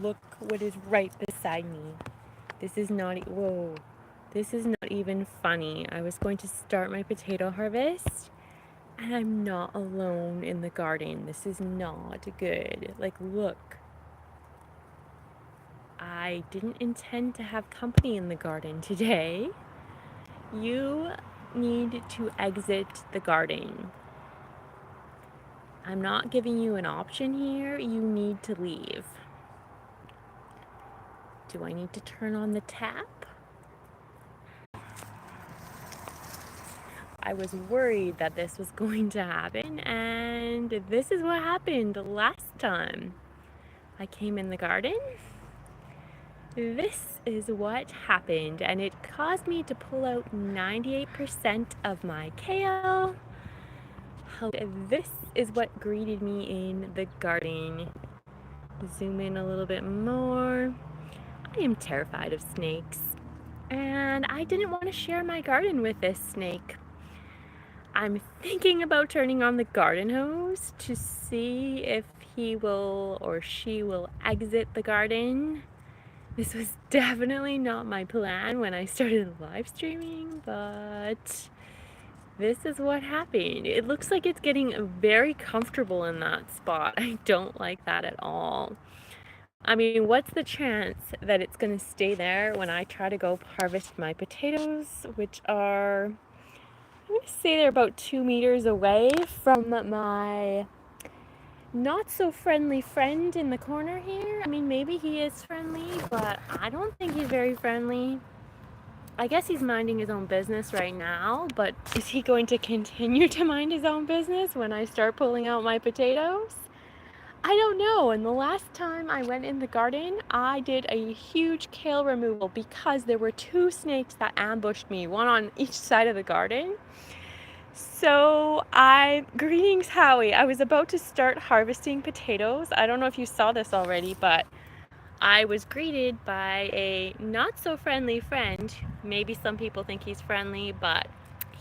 look what is right beside me. This is not, whoa, this is not even funny. I was going to start my potato harvest and I'm not alone in the garden. This is not good. Like, look. I didn't intend to have company in the garden today. You need to exit the garden. I'm not giving you an option here. You need to leave. Do I need to turn on the tap? I was worried that this was going to happen, and this is what happened last time I came in the garden. This is what happened, and it caused me to pull out 98% of my kale. This is what greeted me in the garden. Zoom in a little bit more. I am terrified of snakes, and I didn't want to share my garden with this snake. I'm thinking about turning on the garden hose to see if he will or she will exit the garden. This was definitely not my plan when I started live streaming, but this is what happened. It looks like it's getting very comfortable in that spot. I don't like that at all. I mean, what's the chance that it's going to stay there when I try to go harvest my potatoes, which are, I'm going to say they're about 2 meters away from my not so friendly friend in the corner here. I mean, maybe he is friendly, but I don't think he's very friendly. I guess he's minding his own business right now, but is he going to continue to mind his own business when I start pulling out my potatoes? I don't know. And the last time I went in the garden, I did a huge kale removal because there were 2 snakes that ambushed me, one on each side of the garden. So greetings Howie, I was about to start harvesting potatoes. I don't know if you saw this already, but I was greeted by a not so friendly friend. Maybe some people think he's friendly, but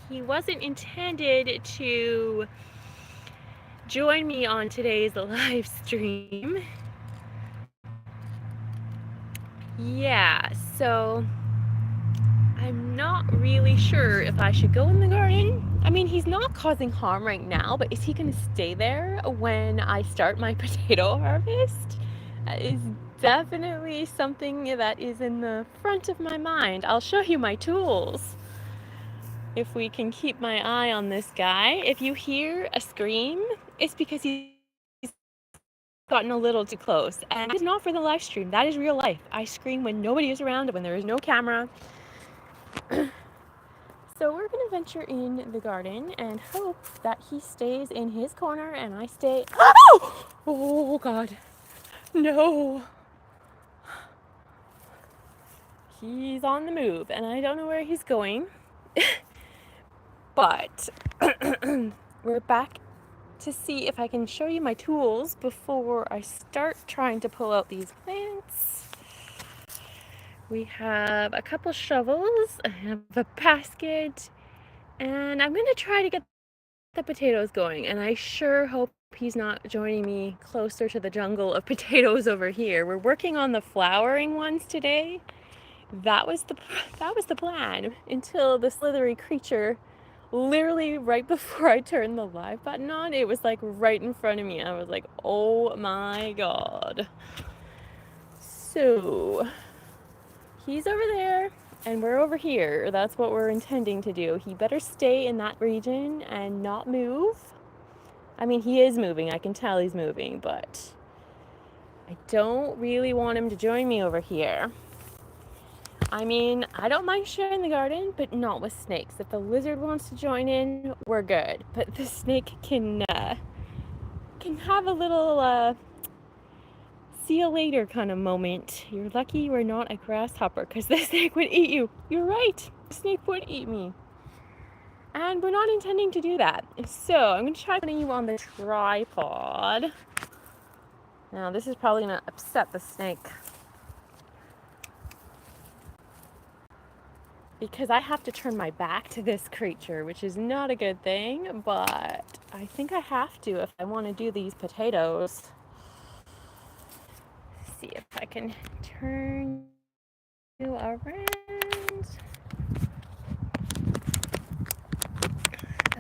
he wasn't intended to join me on today's live stream. Yeah, so I'm not really sure if I should go in the garden. I mean, he's not causing harm right now, but is he going to stay there when I start my potato harvest? That is definitely something that is in the front of my mind. I'll show you my tools if we can keep my eye on this guy. If you hear a scream, it's because he's gotten a little too close. And that is not for the live stream. That is real life. I scream when nobody is around, when there is no camera. So we're going to venture in the garden and hope that he stays in his corner and I stay... Oh! Oh, God. No. He's on the move and I don't know where he's going. But we're back to see if I can show you my tools before I start trying to pull out these plants. We have a couple shovels, I have a basket, and I'm going to try to get the potatoes going, and I sure hope he's not joining me closer to the jungle of potatoes over here. We're working on the flowering ones today. That was the plan until the slithery creature, literally right before I turned the live button on, it was like right in front of me. I was like, oh my God. So he's over there and we're over here. That's what we're intending to do. He better stay in that region and not move. I mean, he is moving. I can tell he's moving, but I don't really want him to join me over here. I mean, I don't mind sharing the garden, but not with snakes. If the lizard wants to join in, we're good. But the snake can have a little see you later kind of moment. You're lucky you are not a grasshopper, because the snake would eat you. You're right. The snake would eat me. And we're not intending to do that. So I'm going to try putting you on the tripod. Now this is probably going to upset the snake, because I have to turn my back to this creature, which is not a good thing, but I think I have to if I want to do these potatoes. see if I can turn you around.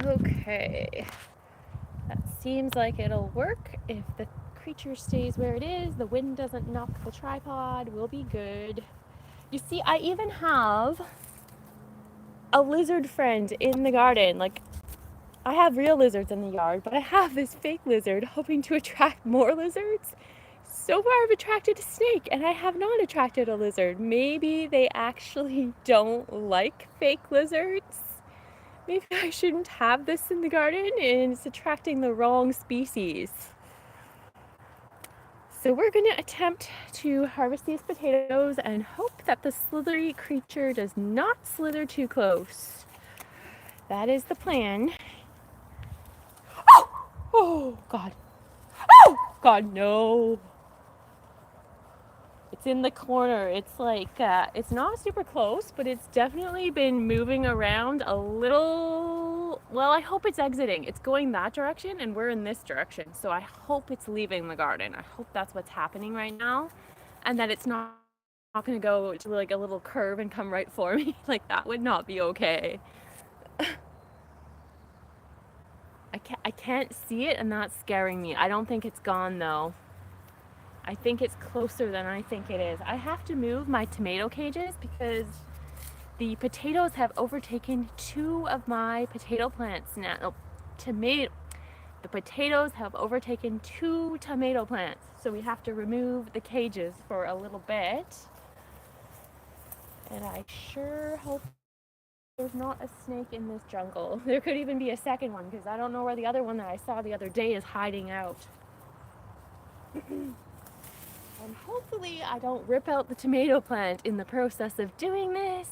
Okay. That seems like it'll work. If the creature stays where it is, the wind doesn't knock the tripod, we'll be good. You see, I even have a lizard friend in the garden. Like, I have real lizards in the yard, but I have this fake lizard hoping to attract more lizards. So far I've attracted a snake and I have not attracted a lizard. Maybe they actually don't like fake lizards. Maybe I shouldn't have this in the garden and it's attracting the wrong species. So we're going to attempt to harvest these potatoes and hope that the slithery creature does not slither too close. That is the plan. Oh! Oh, God. Oh! God, no. It's in the corner. It's like, it's not super close, but it's definitely been moving around a little. Well, I hope it's exiting. It's going that direction and we're in this direction. So I hope it's leaving the garden. I hope that's what's happening right now and that it's not going to go to like a little curve and come right for me. Like that would not be okay. I can't see it and that's scaring me. I don't think it's gone though. I think it's closer than I think it is. I have to move my tomato cages because the potatoes have overtaken 2 of my potato plants now. The potatoes have overtaken 2 tomato plants. So we have to remove the cages for a little bit. And I sure hope there's not a snake in this jungle. There could even be a second one because I don't know where the other one that I saw the other day is hiding out. And hopefully I don't rip out the tomato plant in the process of doing this.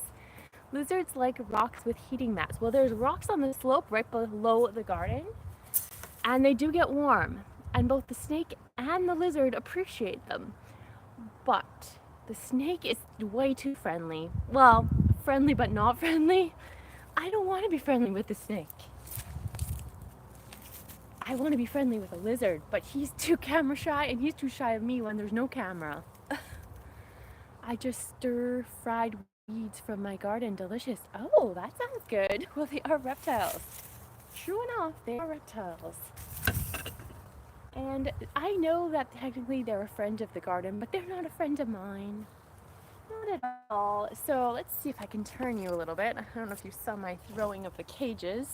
Lizards like rocks with heating mats. Well, there's rocks on the slope right below the garden, and they do get warm. And both the snake and the lizard appreciate them. But the snake is way too friendly. Well, friendly but not friendly. I don't want to be friendly with the snake. I want to be friendly with a lizard, but he's too camera shy and he's too shy of me when there's no camera. I just stir fried weeds from my garden. Delicious. Oh, that sounds good. Well, they are reptiles. True enough, they are reptiles. And I know that technically they're a friend of the garden, but they're not a friend of mine. Not at all. So let's see if I can turn you a little bit. I don't know if you saw my throwing of the cages.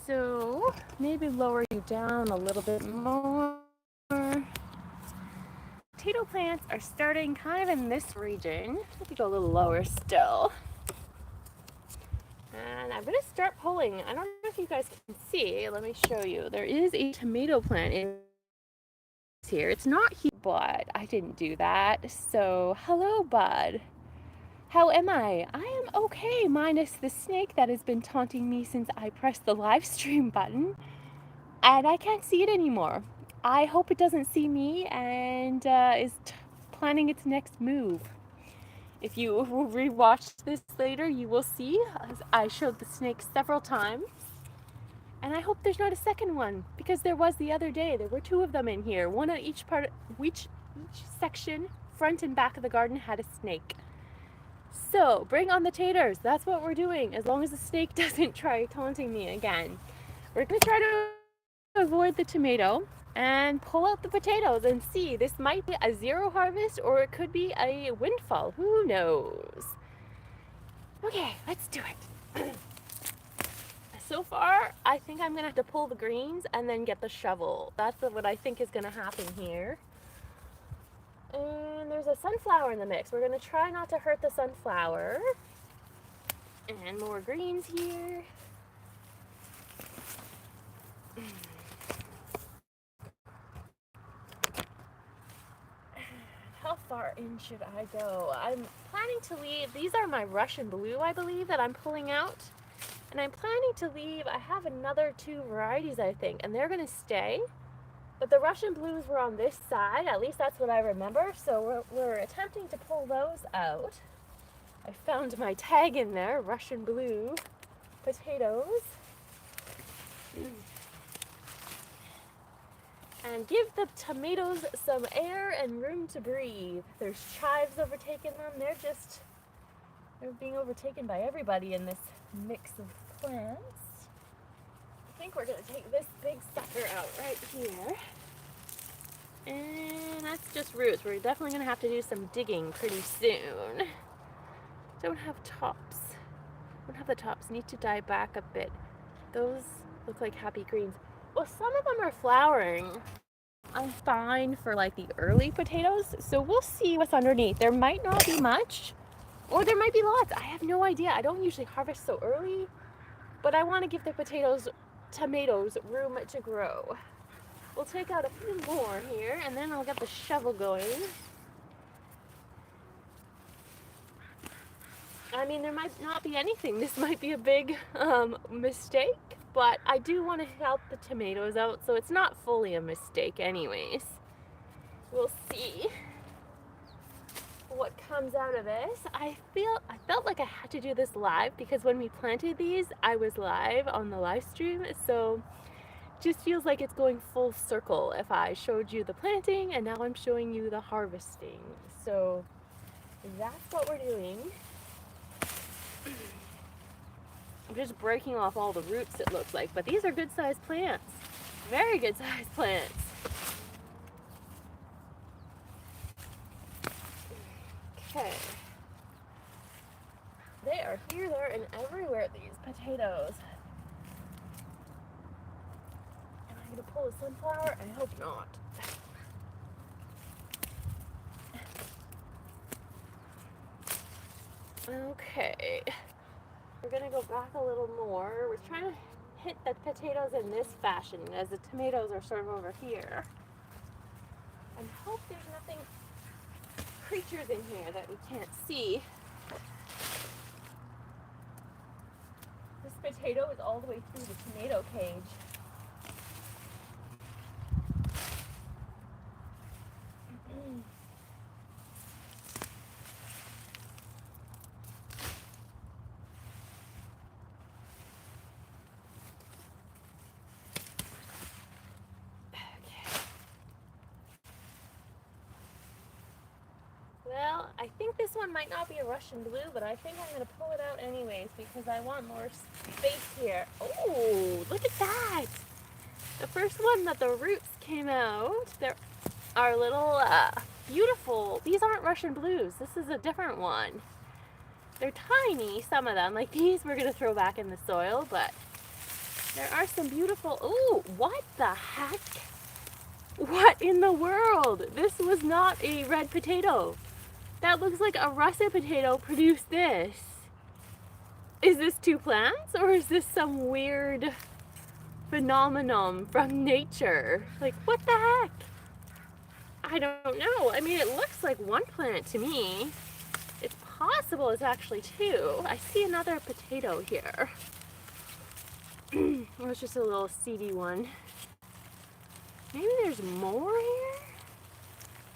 So maybe lower you down a little bit more. Potato plants are starting kind of in this region. Let me go a little lower still. And I'm going to start pulling. I don't know if you guys can see. Let me show you. There is a tomato plant in here. It's not here, but I didn't do that. So hello, bud. How am I? I am okay, minus the snake that has been taunting me since I pressed the live stream button. And I can't see it anymore. I hope it doesn't see me and is planning its next move. If you rewatch this later, you will see I showed the snake several times. And I hope there's not a second one, because there was the other day. There were 2 of them in here. One on each part, each section, front and back of the garden had a snake. So, bring on the taters. That's what we're doing, as long as the snake doesn't try taunting me again. We're going to try to avoid the tomato and pull out the potatoes and see. This might be a 0 harvest or it could be a windfall. Who knows? Okay, let's do it. So far, I think I'm going to have to pull the greens and then get the shovel. That's what I think is going to happen here. And there's a sunflower in the mix. We're going to try not to hurt the sunflower. And more greens here. How far in should I go? I'm planning to leave. These are my Russian blue, I believe, that I'm pulling out. And I'm planning to leave. I have another 2 varieties, I think, and they're going to stay. But the Russian blues were on this side. At least that's what I remember. So we're attempting to pull those out. I found my tag in there, Russian blue potatoes. and give the tomatoes some air and room to breathe. There's chives overtaking them. They're being overtaken by everybody in this mix of plants. I think we're gonna take this big sucker out right here. And that's just roots. We're definitely gonna have to do some digging pretty soon. Don't have tops. Don't have the tops. Need to die back a bit. Those look like happy greens. Well, some of them are flowering. I'm fine for like the early potatoes, so we'll see what's underneath. There might not be much, or there might be lots. I have no idea. I don't usually harvest so early, but I want to give the tomatoes room to grow. We'll take out a few more here, and then I'll get the shovel going. I mean, there might not be anything. This might be a big mistake, but I do want to help the tomatoes out, so it's not fully a mistake anyways. We'll see what comes out of this. I felt like I had to do this live because when we planted these, I was live on the live stream, so just feels like it's going full circle if I showed you the planting and now I'm showing you the harvesting. So that's what we're doing. I'm just breaking off all the roots, it looks like, but these are good sized plants. Very good sized plants. Okay. They are here, there, and everywhere, these potatoes. Am I going to pull a sunflower? I hope not. Okay. We're going to go back a little more. We're trying to hit the potatoes in this fashion as the tomatoes are sort of over here. And hope there's nothing, creatures in here that we can't see. This potato is all the way through the tomato cage. Well, I think this one might not be a Russian blue, but I think I'm going to pull it out anyways because I want more space here. Oh, look at that! The first one that the roots came out, there are little beautiful, these aren't Russian blues, this is a different one. They're tiny, some of them, like these we're going to throw back in the soil, but there are some beautiful, oh, what the heck? What in the world? This was not a red potato. That looks like a russet potato produced this. Is this two plants or is this some weird phenomenon from nature? Like, what the heck? I don't know. I mean, it looks like one plant to me. It's possible it's actually two. I see another potato here. It was just a little seedy one. Maybe there's more here?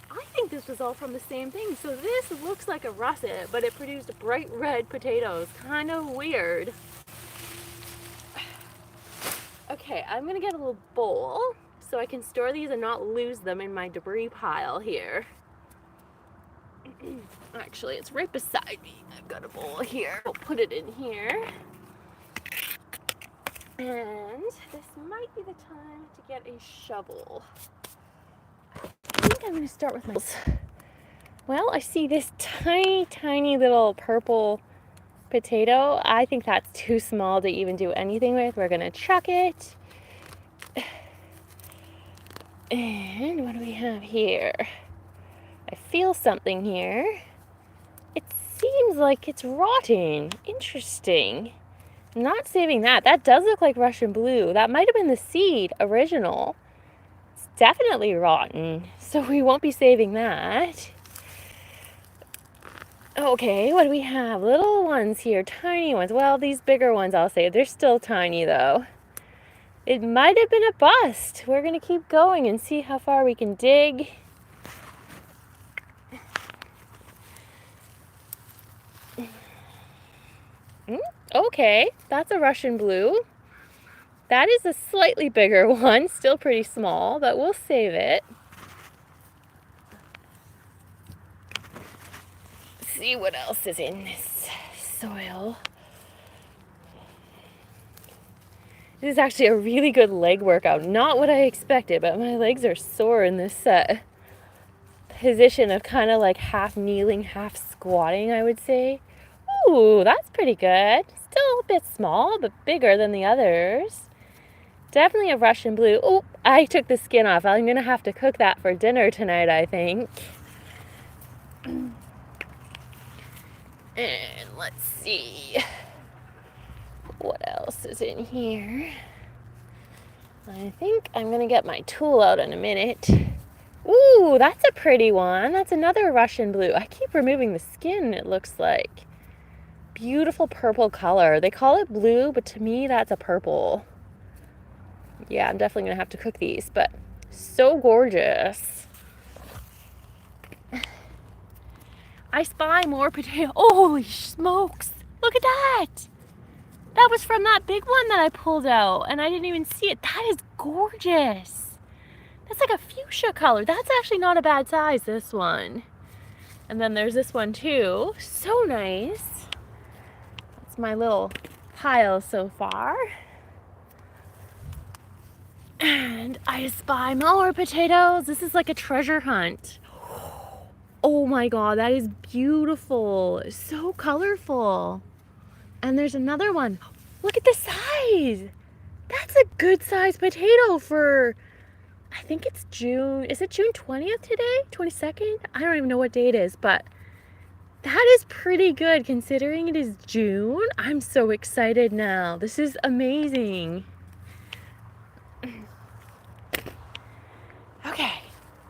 I think this was all from the same thing. So this looks like a russet, but it produced bright red potatoes. Kind of weird. Okay, I'm gonna get a little bowl so I can store these and not lose them in my debris pile here. Actually, it's right beside me. I've got a bowl here. We'll put it in here. And this might be the time to get a shovel. I think I'm going to start with my... Well, I see this tiny, tiny little purple potato. I think that's too small to even do anything with. We're going to chuck it. And what do we have here? I feel something here. It seems like it's rotting. Interesting. I'm not saving that. That does look like Russian blue. That might have been the seed original. It's definitely rotten, so we won't be saving that. Okay, what do we have? Little ones here, tiny ones. Well, these bigger ones I'll save. They're still tiny though. It might have been a bust. We're going to keep going and see how far we can dig. Okay, that's a Russian blue. That is a slightly bigger one, still pretty small, but we'll save it. Let's see what else is in this soil. This is actually a really good leg workout. Not what I expected, but my legs are sore in this position of kind of like half kneeling, half squatting, I would say. Ooh, that's pretty good. Still a bit small, but bigger than the others. Definitely a Russian blue. Oh, I took the skin off. I'm going to have to cook that for dinner tonight, I think. And let's see. What else is in here? I think I'm going to get my tool out in a minute. Ooh, that's a pretty one. That's another Russian blue. I keep removing the skin, it looks like. Beautiful purple color. They call it blue, but to me that's a purple. Yeah, I'm definitely going to have to cook these, but so gorgeous. I spy more potato. Holy smokes. Look at that. That was from that big one that I pulled out, and I didn't even see it. That is gorgeous. That's like a fuchsia color. That's actually not a bad size, this one. And then there's this one too. So nice. That's my little pile so far. And I spy more potatoes. This is like a treasure hunt. Oh my God, that is beautiful. So colorful. And there's another one. Look at the size. That's a good size potato for, I think it's June. Is it June 20th today? 22nd? I don't even know what day it is, but that is pretty good considering it is June. I'm so excited now. This is amazing. Okay.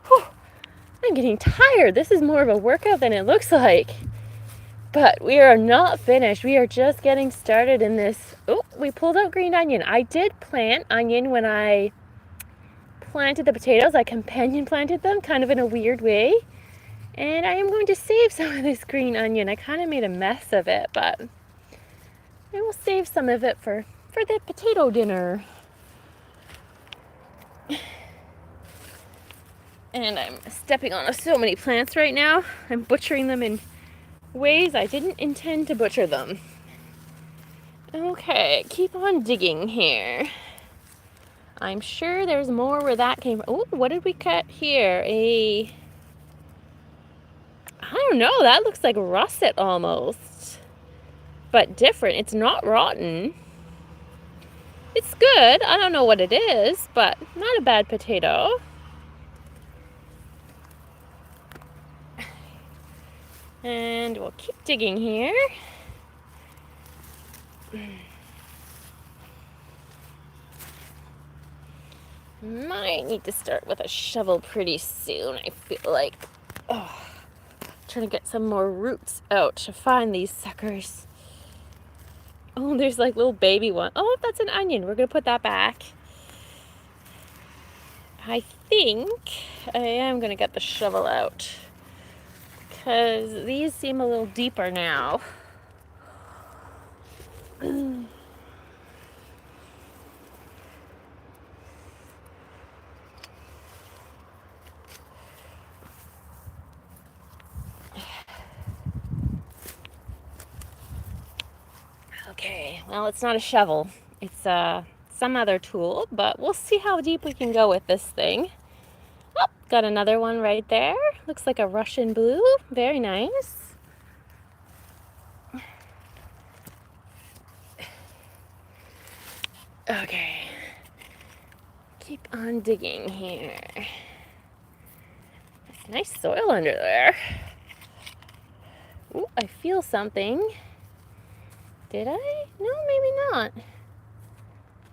Whew. I'm getting tired. This is more of a workout than it looks like. But we are not finished. We are just getting started in this. Oh, we pulled out green onion. I did plant onion when I planted the potatoes. I companion planted them kind of in a weird way. And I am going to save some of this green onion. I kind of made a mess of it, but I will save some of it for the potato dinner. And I'm stepping on so many plants right now. I'm butchering them in ways I didn't intend to butcher them. Okay, keep on digging here. I'm sure there's more where that came from. Oh, what did we cut here? I don't know, that looks like russet almost. But different, it's not rotten. It's good, I don't know what it is, but not a bad potato. And we'll keep digging here. Might need to start with a shovel pretty soon, I feel like. Oh, trying to get some more roots out to find these suckers. Oh, there's like little baby one. Oh, that's an onion. We're going to put that back. I think I am going to get the shovel out, because these seem a little deeper now. Okay, well, it's not a shovel. It's some other tool, but we'll see how deep we can go with this thing. Oh, got another one right there. Looks like a Russian blue. Very nice. Okay. Keep on digging here. There's nice soil under there. Ooh, I feel something. Did I? No, maybe not.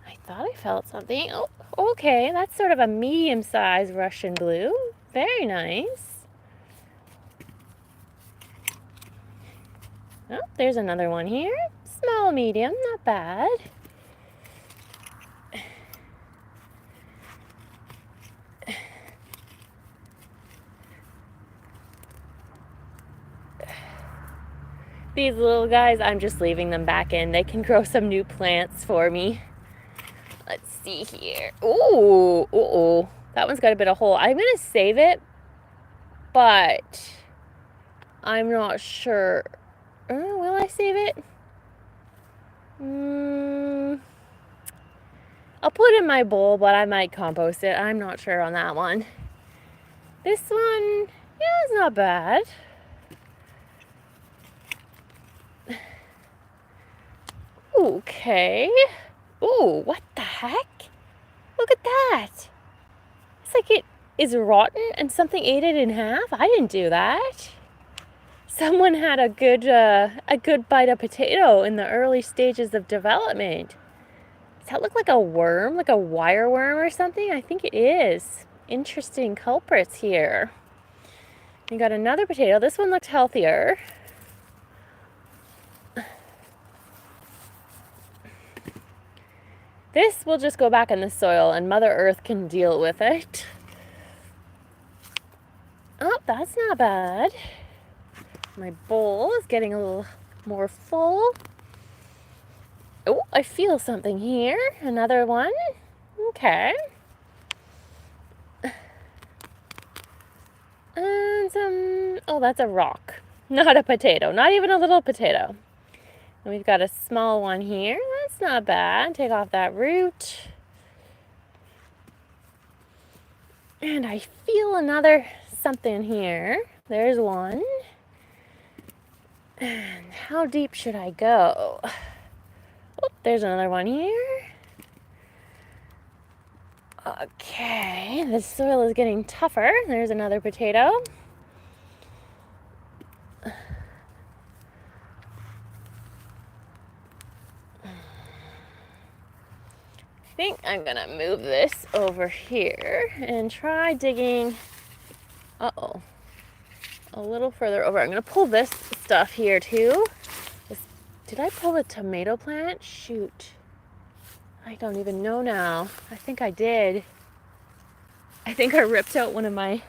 I thought I felt something. Oh, okay. That's sort of a medium-sized Russian blue. Very nice. Oh, there's another one here. Small, medium, not bad. These little guys, I'm just leaving them back in. They can grow some new plants for me. Let's see here. Ooh. That one's got a bit of hole. I'm gonna save it, but I'm not sure. Will I save it? I'll put it in my bowl, but I might compost it. I'm not sure on that one. This one, yeah, it's not bad. Okay. Ooh, what the heck? Look at that. It's like it is rotten and something ate it in half. I didn't do that. Someone had a good bite of potato in the early stages of development. Does that look like a worm, like a wire worm or something? I think it is. Interesting culprits here. We got another potato. This one looked healthier. This will just go back in the soil and Mother Earth can deal with it. Oh, that's not bad. My bowl is getting a little more full. Oh, I feel something here. Another one. Okay. And oh, that's a rock. Not a potato. Not even a little potato. And we've got a small one here. That's not bad. Take off that root. And I feel another something here. There's one. And how deep should I go? Oh, there's another one here. Okay, the soil is getting tougher. There's another potato. I think I'm gonna move this over here and try digging, a little further over. I'm gonna pull this stuff here too. Did I pull the tomato plant? Shoot. I don't even know now. I think I did. I think I ripped out one of my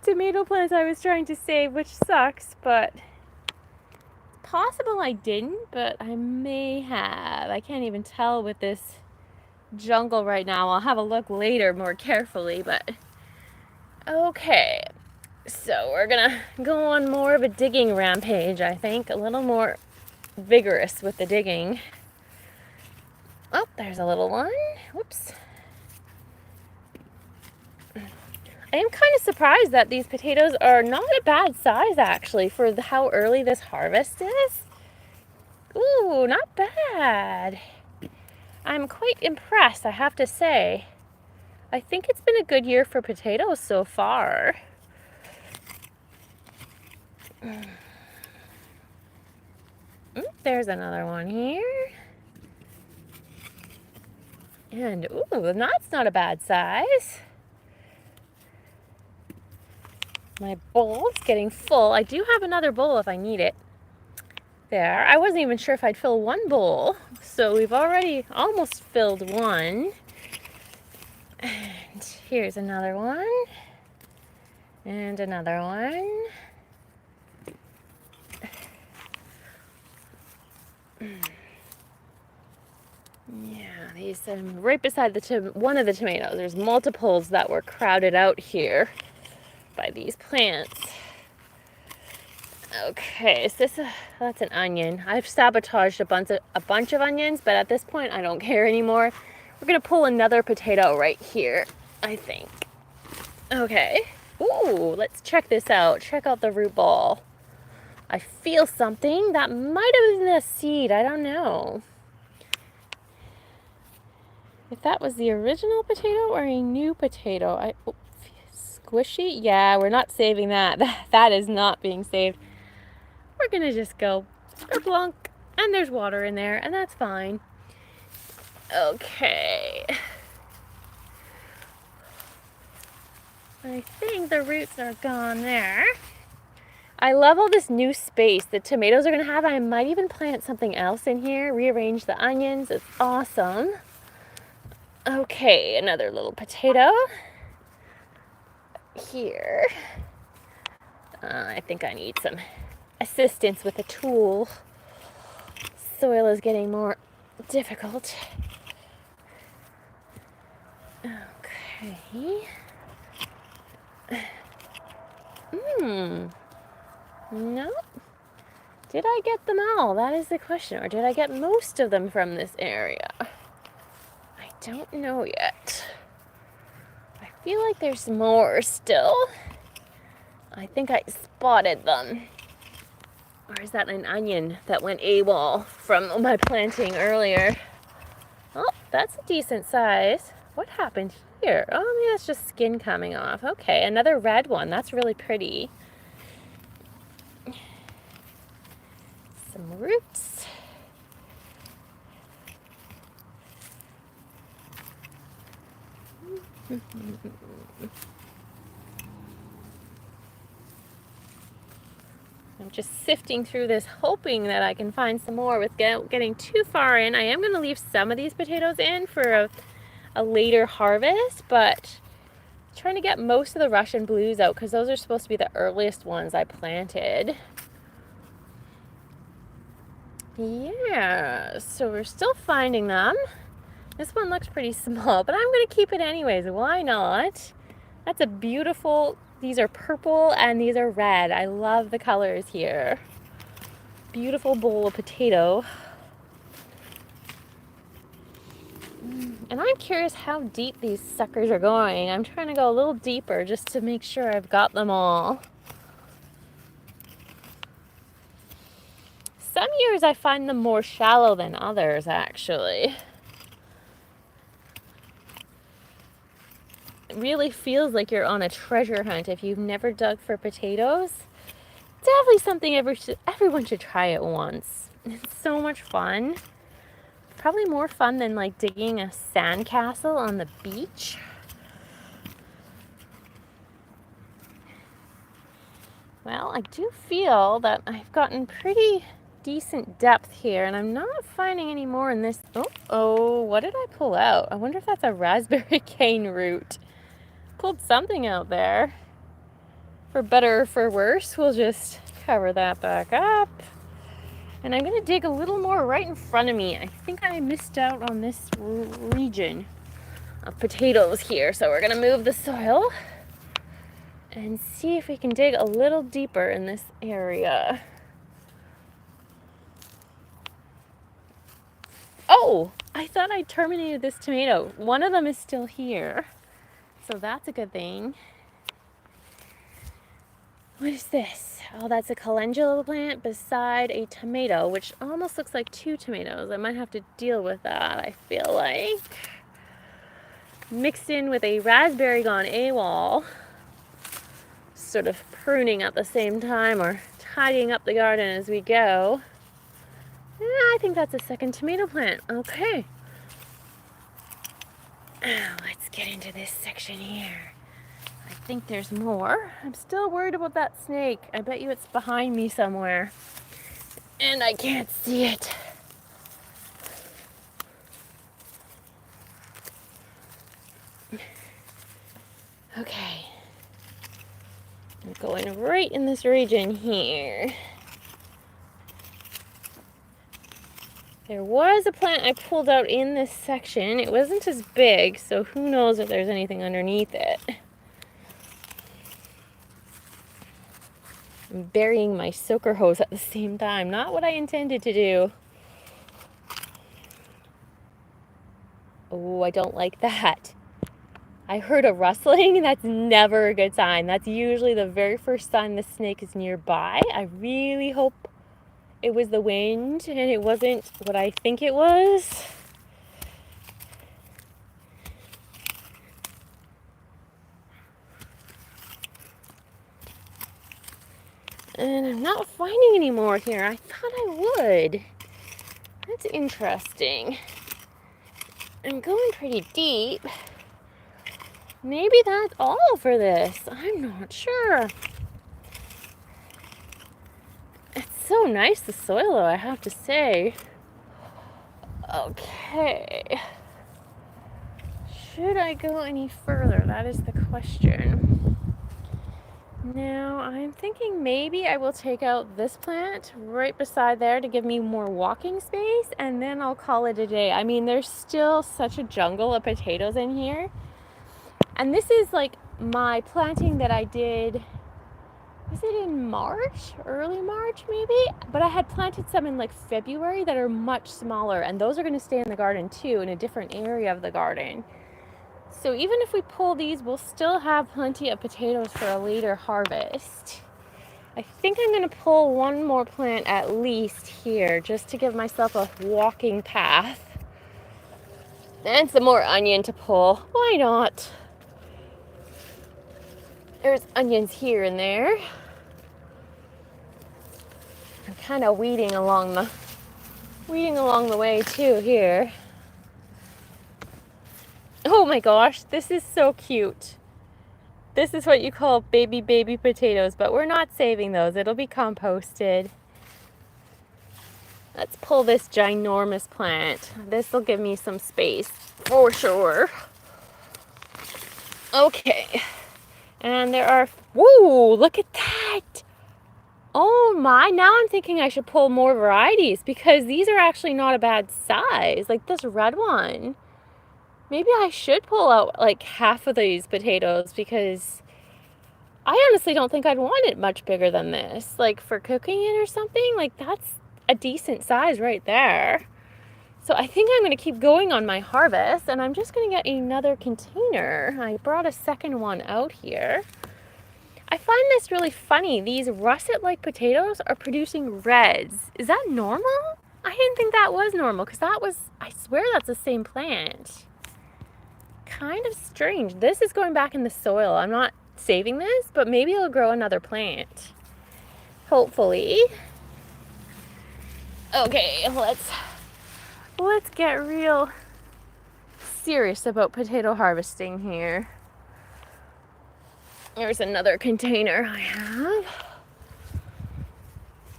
tomato plants I was trying to save, which sucks, but it's possible I didn't, but I may have. I can't even tell with this jungle right now. I'll have a look later more carefully, but okay. So we're gonna go on more of a digging rampage, I think. A little more vigorous with the digging. Oh, there's a little one. Whoops. I am kind of surprised that these potatoes are not a bad size, actually, for how early this harvest is. Ooh, not bad. I'm quite impressed, I have to say. I think it's been a good year for potatoes so far. There's another one here. And, ooh, that's not a bad size. My bowl's getting full. I do have another bowl if I need it. There. I wasn't even sure if I'd fill one bowl. So we've already almost filled one. And here's another one. And another one. Yeah, these right beside one of the tomatoes. There's multiples that were crowded out here by these plants. Okay, so that's an onion. I've sabotaged a bunch of onions, but at this point I don't care anymore. We're gonna pull another potato right here, I think. Okay. Ooh, let's check this out. Check out the root ball. I feel something. That might have been a seed. I don't know. If that was the original potato or a new potato. Squishy? Yeah, we're not saving that. That is not being saved. We're gonna just go kerplunk, and there's water in there, and that's fine. Okay. I think the roots are gone there. I love all this new space the tomatoes are gonna have. I might even plant something else in here, rearrange the onions. It's awesome. Okay, another little potato here. I think I need some assistance with a tool. Soil is getting more difficult. Okay. No. Did I get them all? That is the question. Or did I get most of them from this area? I don't know yet. I feel like there's more still. I think I spotted them. Or is that an onion that went AWOL from my planting earlier? Oh, that's a decent size. What happened here? Oh, maybe that's just skin coming off. Okay, another red one. That's really pretty. Some roots. I'm just sifting through this, hoping that I can find some more without getting too far in. I am going to leave some of these potatoes in for a later harvest, but I'm trying to get most of the Russian blues out because those are supposed to be the earliest ones I planted. Yeah, so we're still finding them. This one looks pretty small, but I'm going to keep it anyways. Why not? That's a beautiful, these are purple and these are red. I love the colors here. Beautiful bowl of potato. And I'm curious how deep these suckers are going. I'm trying to go a little deeper just to make sure I've got them all. Some years I find them more shallow than others, actually. It really feels like you're on a treasure hunt if you've never dug for potatoes. Definitely something everyone should try at once. It's so much fun. Probably more fun than like digging a sandcastle on the beach. Well, I do feel that I've gotten pretty decent depth here, and I'm not finding any more in this. Oh, what did I pull out? I wonder if that's a raspberry cane root. Pulled something out there. For better or for worse, we'll just cover that back up. And I'm going to dig a little more right in front of me. I think I missed out on this region of potatoes here, so we're going to move the soil and see if we can dig a little deeper in this area. Oh, I thought I terminated this tomato. One of them is still here, so that's a good thing. What is this? Oh, that's a calendula plant beside a tomato, which almost looks like two tomatoes. I might have to deal with that, I feel like. Mixed in with a raspberry gone AWOL. Sort of pruning at the same time or tidying up the garden as we go. Yeah, I think that's a second tomato plant. Okay. Let's get into this section here. I think there's more. I'm still worried about that snake. I bet you it's behind me somewhere. And I can't see it. Okay. I'm going right in this region here. There was a plant I pulled out in this section. It wasn't as big, so who knows if there's anything underneath it. I'm burying my soaker hose at the same time. Not what I intended to do. Oh, I don't like that. I heard a rustling. That's never a good sign. That's usually the very first sign the snake is nearby. I really hope it was the wind and it wasn't what I think it was. And I'm not finding any more here. I thought I would. That's interesting. I'm going pretty deep. Maybe that's all for this. I'm not sure. It's so nice, the soil, though, I have to say. Okay. Should I go any further? That is the question. Now, I'm thinking maybe I will take out this plant right beside there to give me more walking space, and then I'll call it a day. I mean, there's still such a jungle of potatoes in here. And this is like my planting that I did, was it in March? Early March maybe? But I had planted some in like February that are much smaller, and those are going to stay in the garden too, in a different area of the garden. So even if we pull these, we'll still have plenty of potatoes for a later harvest. I think I'm going to pull one more plant at least here, just to give myself a walking path. And some more onion to pull. Why not? There's onions here and there. I'm kind of weeding along the way too here. Oh my gosh, this is so cute. This is what you call baby potatoes, but we're not saving those. It'll be composted. Let's pull this ginormous plant. This will give me some space for sure. Okay. And there are, whoa, look at that. Oh my, now I'm thinking I should pull more varieties because these are actually not a bad size. Like this red one. Maybe I should pull out like half of these potatoes because I honestly don't think I'd want it much bigger than this. Like for cooking it or something, like that's a decent size right there. So I think I'm going to keep going on my harvest, and I'm just going to get another container. I brought a second one out here. I find this really funny. These russet-like potatoes are producing reds. Is that normal? I didn't think that was normal because that was, I swear that's the same plant. Kind of strange. This is going back in the soil. I'm not saving this, but maybe it'll grow another plant. Hopefully. Okay, let's get real serious about potato harvesting here. There's another container I have.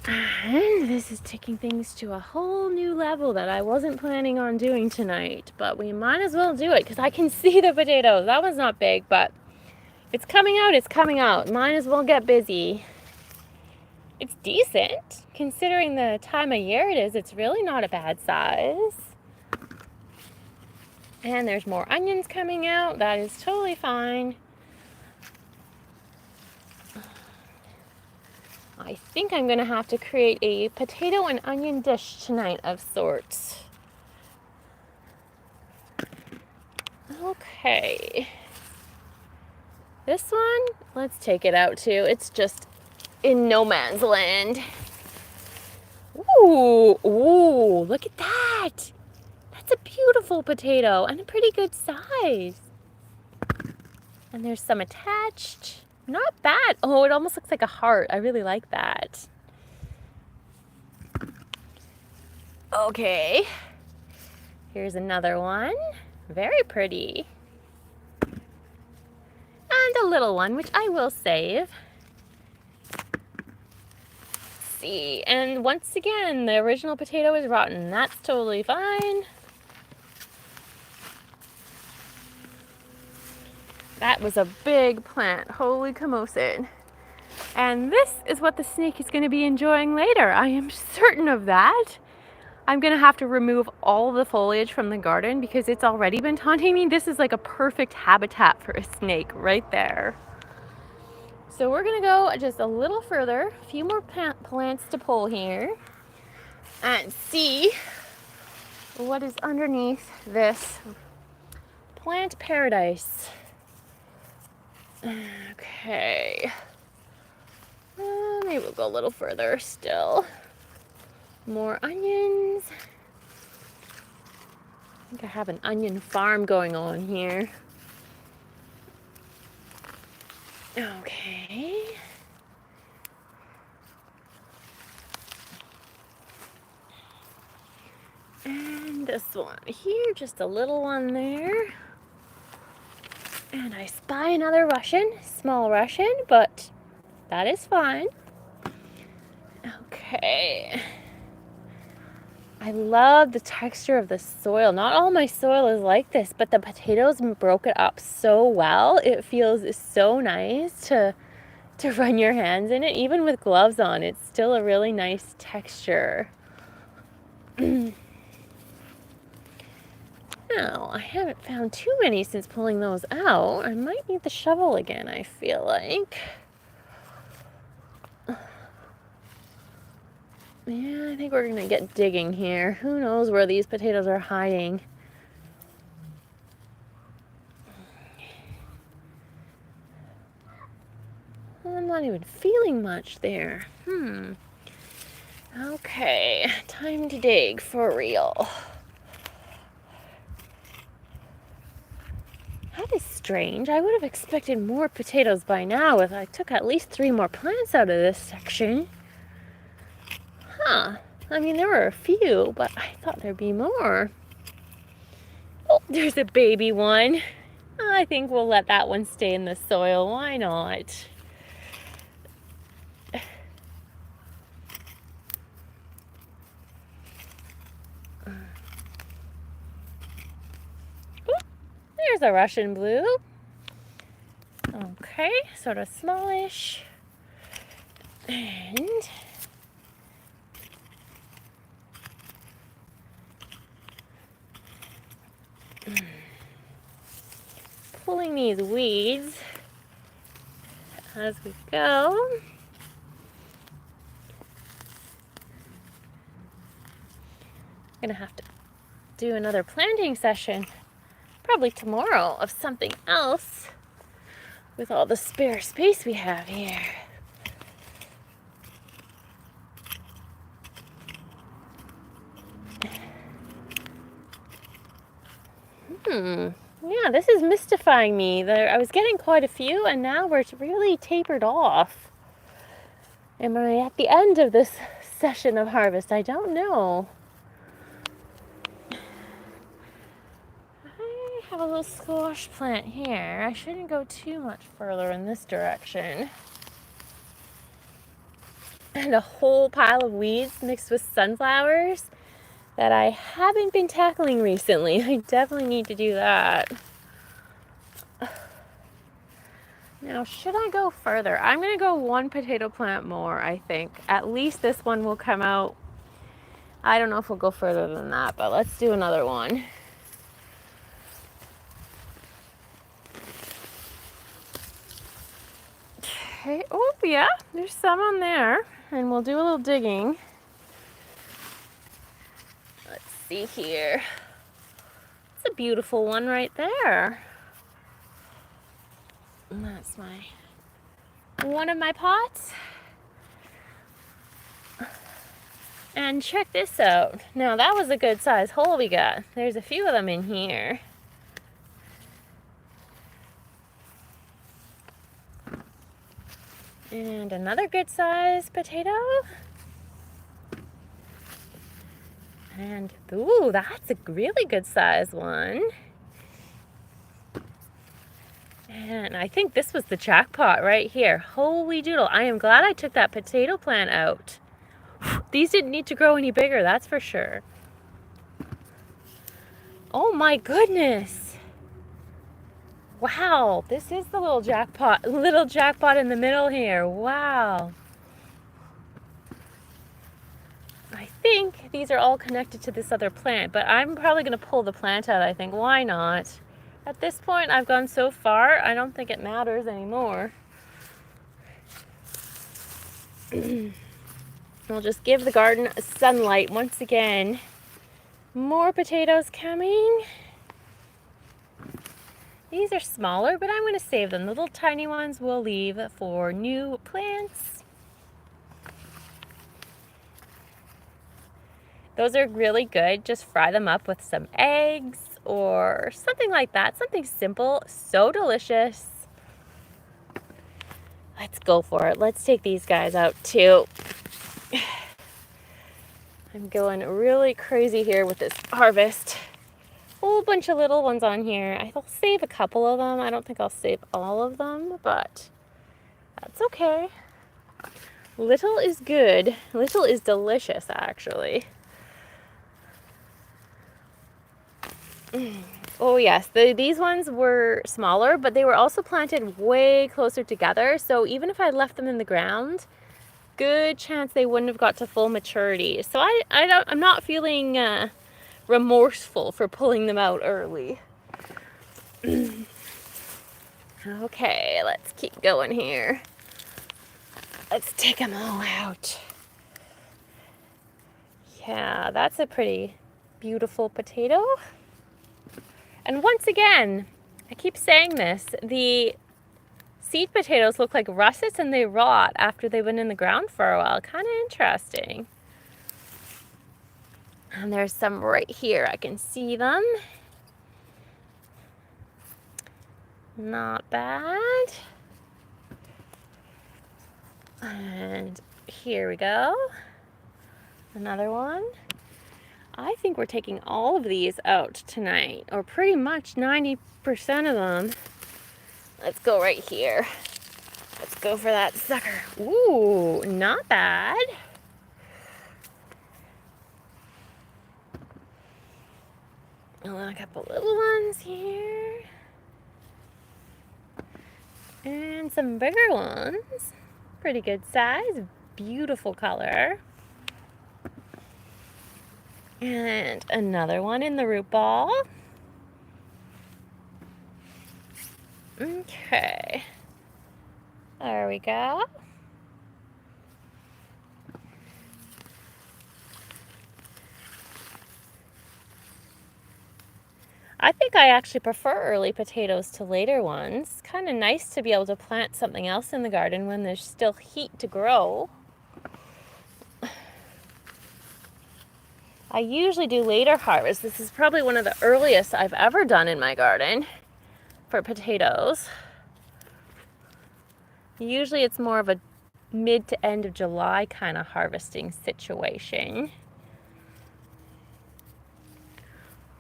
And this is taking things to a whole new level that I wasn't planning on doing tonight. But we might as well do it because I can see the potatoes. That one's not big, but it's coming out. It's coming out. Might as well get busy. It's decent. Considering the time of year it is, it's really not a bad size. And there's more onions coming out. That is totally fine. I think I'm going to have to create a potato and onion dish tonight of sorts. Okay. This one, let's take it out too. It's just in no man's land. Ooh, look at that. That's a beautiful potato and a pretty good size. And there's some attached. Not bad. Oh, it almost looks like a heart. I really like that. Okay. Here's another one. Very pretty. And a little one, which I will save. Let's see. And once again, the original potato is rotten. That's totally fine. That was a big plant. Holy camosin. And this is what the snake is going to be enjoying later. I am certain of that. I'm going to have to remove all the foliage from the garden because it's already been taunting me. This is like a perfect habitat for a snake right there. So we're going to go just a little further. A few more plants to pull here. And see what is underneath this plant paradise. Okay. Maybe we'll go a little further still. More onions. I think I have an onion farm going on here. Okay. And this one here, just a little one there. And I spy another Russian, small Russian, but that is fine. Okay. I love the texture of the soil. Not all my soil is like this, but the potatoes broke it up so well. It feels so nice to run your hands in it. Even with gloves on, it's still a really nice texture. Well, I haven't found too many since pulling those out. I might need the shovel again, I feel like. Yeah, I think we're gonna get digging here. Who knows where these potatoes are hiding. I'm not even feeling much there. Okay, time to dig for real. That is strange. I would have expected more potatoes by now if I took at least 3 more plants out of this section. Huh. I mean, there were a few, but I thought there'd be more. Oh, there's a baby one. I think we'll let that one stay in the soil. Why not? There's a Russian blue. Okay, sort of smallish. And pulling these weeds as we go. I'm gonna have to do another planting session probably tomorrow of something else with all the spare space we have here. Yeah, this is mystifying me. I was getting quite a few, and now we're really tapered off. Am I at the end of this session of harvest? I don't know. I have a little squash plant here. I shouldn't go too much further in this direction. And a whole pile of weeds mixed with sunflowers that I haven't been tackling recently. I definitely need to do that. Now, should I go further? I'm going to go 1 potato plant more, I think. At least this one will come out. I don't know if we'll go further than that, but let's do another one. Okay. Oh, yeah, there's some on there. And we'll do a little digging. Let's see here. It's a beautiful one right there. And that's one of my pots. And check this out. Now that was a good size hole we got. There's a few of them in here. And another good size potato. And ooh, that's a really good size one. And I think this was the jackpot right here. Holy doodle. I am glad I took that potato plant out. These didn't need to grow any bigger, that's for sure. Oh my goodness. Wow, this is the little jackpot in the middle here. Wow. I think these are all connected to this other plant, but I'm probably going to pull the plant out, I think. Why not? At this point, I've gone so far, I don't think it matters anymore. I'll just give the garden sunlight once again. More potatoes coming. These are smaller, but I'm going to save them. The little tiny ones we'll leave for new plants. Those are really good. Just fry them up with some eggs or something like that. Something simple, so delicious. Let's go for it. Let's take these guys out too. I'm going really crazy here with this harvest. Whole bunch of little ones on here. I'll save a couple of them. I don't think I'll save all of them, but that's okay. Little is good. Little is delicious, actually. Oh yes, these ones were smaller, but they were also planted way closer together. So even if I left them in the ground, good chance they wouldn't have got to full maturity. So I'm not feeling remorseful for pulling them out early. Okay, let's keep going here. Let's take them all out. Yeah, that's a pretty beautiful potato. And once again, I keep saying this, the seed potatoes look like russets and they rot after they've been in the ground for a while. Kind of interesting. And there's some right here. I can see them. Not bad. And here we go. Another one. I think we're taking all of these out tonight, or pretty much 90% of them. Let's go right here. Let's go for that sucker. Ooh, not bad. A couple little ones here. And some bigger ones. Pretty good size. Beautiful color. And another one in the root ball. Okay. There we go. I think I actually prefer early potatoes to later ones. Kind of nice to be able to plant something else in the garden when there's still heat to grow. I usually do later harvest. This is probably one of the earliest I've ever done in my garden for potatoes. Usually it's more of a mid to end of July kind of harvesting situation.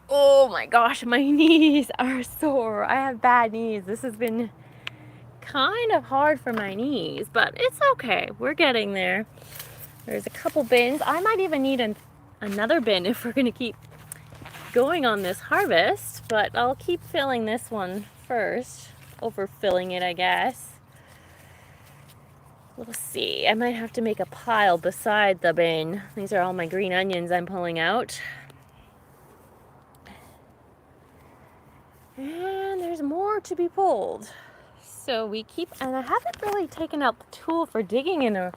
Oh my gosh, my knees are sore. I have bad knees. This has been kind of hard for my knees, but it's okay. We're getting there. There's a couple bins. I might even need another bin if we're going to keep going on this harvest, but I'll keep filling this one first. Overfilling it, I guess. We'll see. I might have to make a pile beside the bin. These are all my green onions I'm pulling out. And there's more to be pulled. So we keep, and I haven't really taken out the tool for digging in a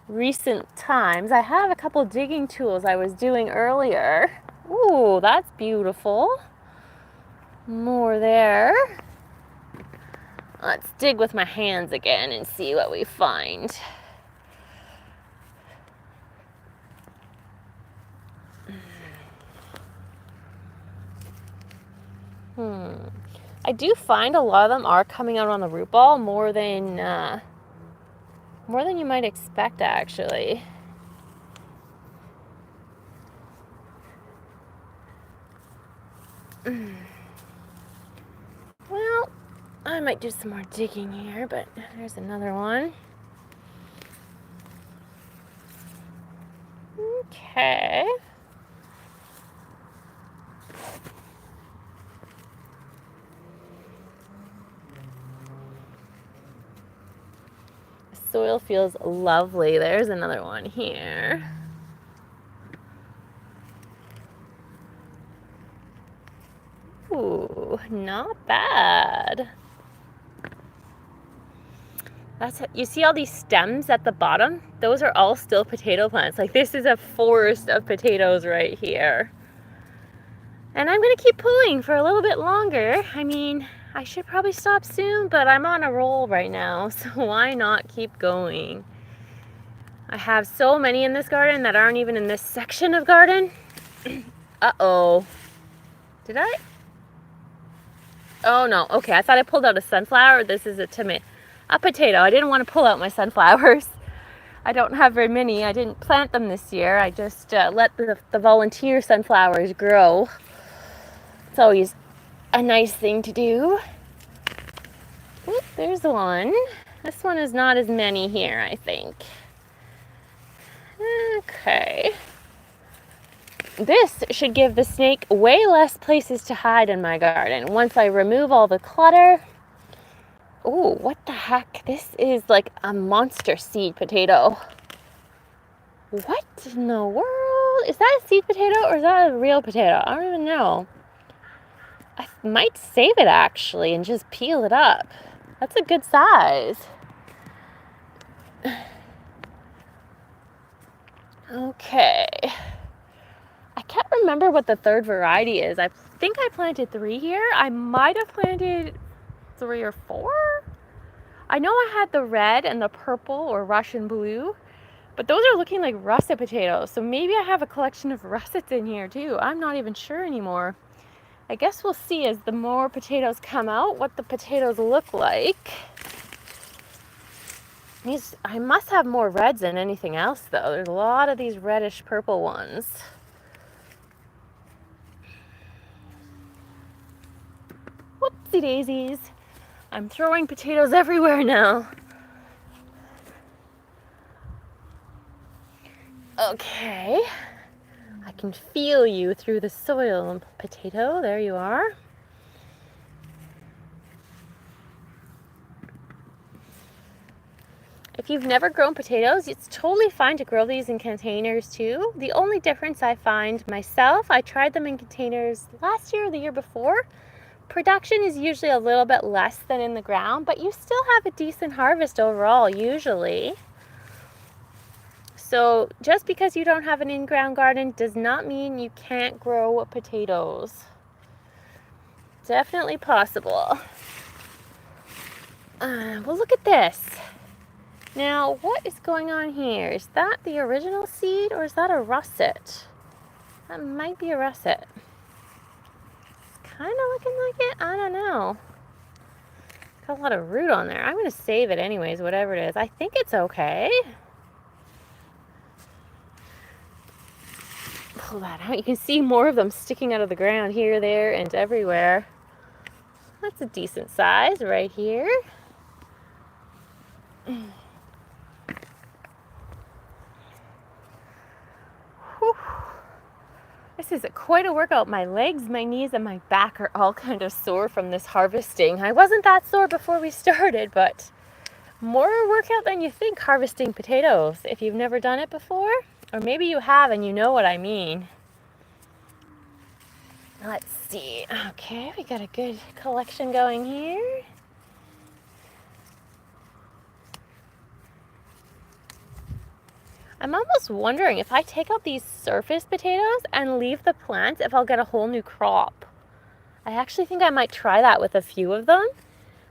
recent times. I have a couple digging tools I was doing earlier. Ooh, that's beautiful. More there. Let's dig with my hands again and see what we find. I do find a lot of them are coming out on the root ball more than you might expect, actually. Well, I might do some more digging here, but there's another one. Okay. Soil feels lovely. There's another one here. Ooh, not bad. That's it. You see all these stems at the bottom? Those are all still potato plants. Like, this is a forest of potatoes right here. And I'm going to keep pulling for a little bit longer. I mean, I should probably stop soon, but I'm on a roll right now, so why not keep going? I have so many in this garden that aren't even in this section of garden. Uh-oh. Did I? Oh, no. Okay, I thought I pulled out a sunflower. This is a potato. I didn't want to pull out my sunflowers. I don't have very many. I didn't plant them this year. I just let the volunteer sunflowers grow. It's always a nice thing to do. Oop, there's one. This one is not as many here, I think. Okay. This should give the snake way less places to hide in my garden. Once I remove all the clutter. Oh, what the heck? This is like a monster seed potato. What in the world? Is that a seed potato or is that a real potato? I don't even know. I might save it actually and just peel it up. That's a good size. Okay. I can't remember what the third variety is. I think I planted 3 here. I might have planted 3 or 4. I know I had the red and the purple or Russian blue, but those are looking like russet potatoes. So maybe I have a collection of russets in here too. I'm not even sure anymore. I guess we'll see as the more potatoes come out what the potatoes look like. I must have more reds than anything else though. There's a lot of these reddish purple ones. Whoopsie daisies. I'm throwing potatoes everywhere now. Okay. I can feel you through the soil, potato. There you are. If you've never grown potatoes, it's totally fine to grow these in containers too. The only difference I find myself, I tried them in containers last year or the year before. Production is usually a little bit less than in the ground, but you still have a decent harvest overall, usually. So just because you don't have an in-ground garden does not mean you can't grow potatoes. Definitely possible. Well, look at this. Now, what is going on here? Is that the original seed or is that a russet? That might be a russet. Kind of looking like it. I don't know. Got a lot of root on there. I'm going to save it anyways, whatever it is. I think it's okay. Pull that out. You can see more of them sticking out of the ground here, there, and everywhere. That's a decent size right here. Whew. This is quite a workout. My legs, my knees, and my back are all kind of sore from this harvesting. I wasn't that sore before we started, but more workout than you think harvesting potatoes if you've never done it before. Or maybe you have and you know what I mean. Let's see. Okay, we got a good collection going here. I'm almost wondering if I take out these surface potatoes and leave the plant, if I'll get a whole new crop. I actually think I might try that with a few of them.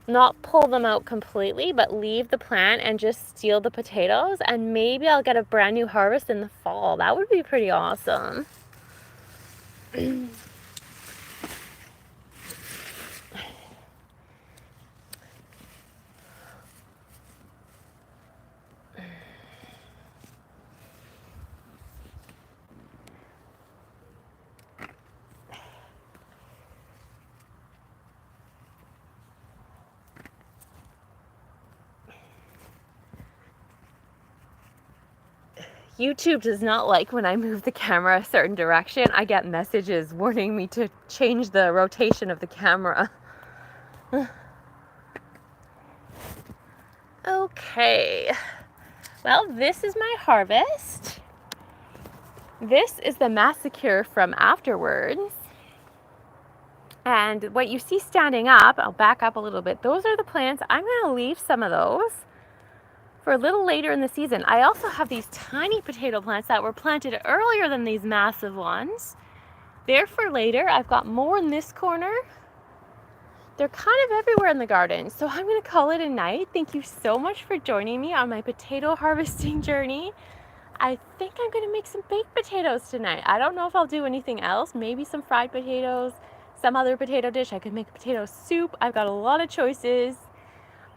Not pull them out completely, but leave the plant and just steal the potatoes, and maybe I'll get a brand new harvest in the fall. That would be pretty awesome. YouTube does not like when I move the camera a certain direction. I get messages warning me to change the rotation of the camera. Okay. Well, this is my harvest. This is the massacre from afterwards. And what you see standing up, I'll back up a little bit. Those are the plants. I'm going to leave some of those for a little later in the season. I also have these tiny potato plants that were planted earlier than these massive ones. They're for later. I've got more in this corner. They're kind of everywhere in the garden. So I'm going to call it a night. Thank you so much for joining me on my potato harvesting journey. I think I'm going to make some baked potatoes tonight. I don't know if I'll do anything else. Maybe some fried potatoes, some other potato dish. I could make a potato soup. I've got a lot of choices.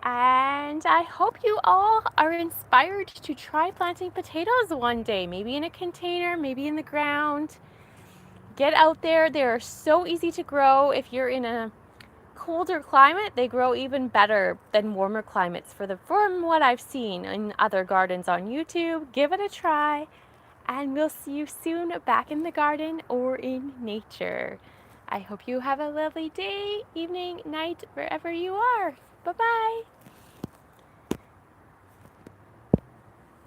And I hope you all are inspired to try planting potatoes one day, maybe in a container, maybe in the ground. Get out there. They are so easy to grow. If you're in a colder climate, they grow even better than warmer climates from what I've seen in other gardens on YouTube. Give it a try, and we'll see you soon back in the garden or in nature. I hope you have a lovely day, evening, night, wherever you are. Bye-bye.